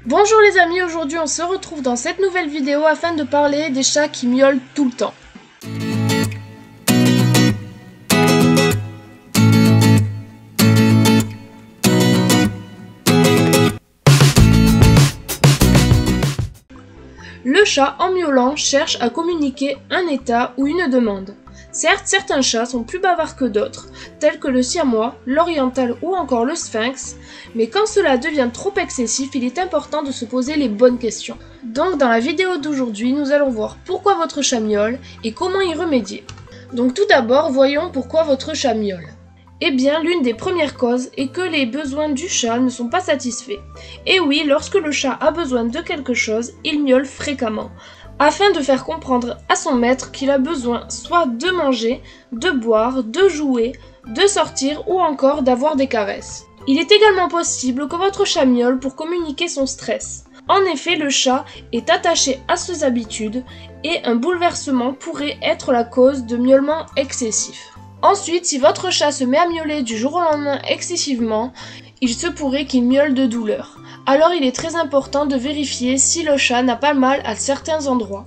Bonjour les amis, aujourd'hui on se retrouve dans cette nouvelle vidéo afin de parler des chats qui miaulent tout le temps. Le chat, en miaulant, cherche à communiquer un état ou une demande. Certes, certains chats sont plus bavards que d'autres, tels que le siamois, l'oriental ou encore le sphinx, mais quand cela devient trop excessif, il est important de se poser les bonnes questions. Donc dans la vidéo d'aujourd'hui, nous allons voir pourquoi votre chat miaule et comment y remédier. Donc tout d'abord, voyons pourquoi votre chat miaule. Eh bien, l'une des premières causes est que les besoins du chat ne sont pas satisfaits. Et oui, lorsque le chat a besoin de quelque chose, il miaule fréquemment, afin de faire comprendre à son maître qu'il a besoin soit de manger, de boire, de jouer, de sortir ou encore d'avoir des caresses. Il est également possible que votre chat miaule pour communiquer son stress. En effet, le chat est attaché à ses habitudes et un bouleversement pourrait être la cause de miaulements excessifs. Ensuite, si votre chat se met à miauler du jour au lendemain excessivement, il se pourrait qu'il miaule de douleur. Alors il est très important de vérifier si le chat n'a pas mal à certains endroits.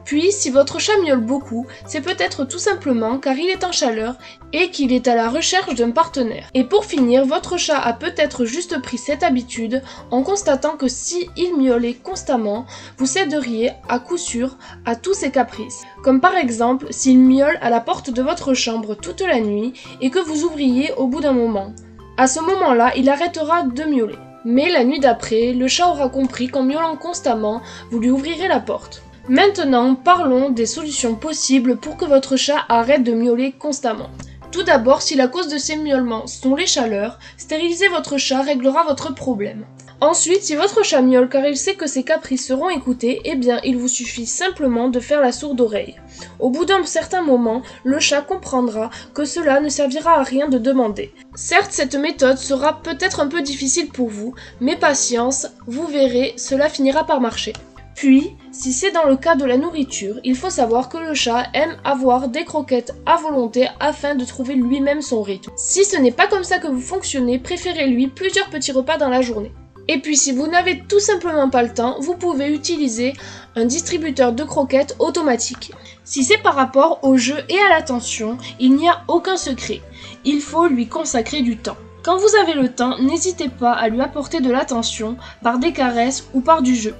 Puis, si votre chat miaule beaucoup, c'est peut-être tout simplement car il est en chaleur et qu'il est à la recherche d'un partenaire. Et pour finir, votre chat a peut-être juste pris cette habitude en constatant que si il miaulait constamment, vous céderiez à coup sûr à tous ses caprices. Comme par exemple, s'il miaule à la porte de votre chambre toute la nuit et que vous ouvriez au bout d'un moment. À ce moment-là, il arrêtera de miauler. Mais la nuit d'après, le chat aura compris qu'en miaulant constamment, vous lui ouvrirez la porte. Maintenant, parlons des solutions possibles pour que votre chat arrête de miauler constamment. Tout d'abord, si la cause de ces miaulements sont les chaleurs, stériliser votre chat réglera votre problème. Ensuite, si votre chat miaule car il sait que ses caprices seront écoutés, eh bien il vous suffit simplement de faire la sourde oreille. Au bout d'un certain moment, le chat comprendra que cela ne servira à rien de demander. Certes, cette méthode sera peut-être un peu difficile pour vous, mais patience, vous verrez, cela finira par marcher. Puis, si c'est dans le cas de la nourriture, il faut savoir que le chat aime avoir des croquettes à volonté afin de trouver lui-même son rythme. Si ce n'est pas comme ça que vous fonctionnez, préférez-lui plusieurs petits repas dans la journée. Et puis si vous n'avez tout simplement pas le temps, vous pouvez utiliser un distributeur de croquettes automatique. Si c'est par rapport au jeu et à l'attention, il n'y a aucun secret. Il faut lui consacrer du temps. Quand vous avez le temps, n'hésitez pas à lui apporter de l'attention par des caresses ou par du jeu.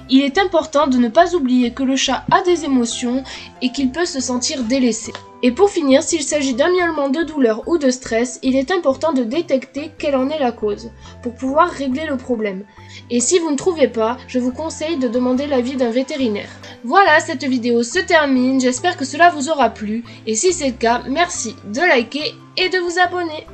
Il est important de ne pas oublier que le chat a des émotions et qu'il peut se sentir délaissé. Et pour finir, s'il s'agit d'un miaulement de douleur ou de stress, il est important de détecter quelle en est la cause, pour pouvoir régler le problème. Et si vous ne trouvez pas, je vous conseille de demander l'avis d'un vétérinaire. Voilà, cette vidéo se termine, j'espère que cela vous aura plu, et si c'est le cas, merci de liker et de vous abonner.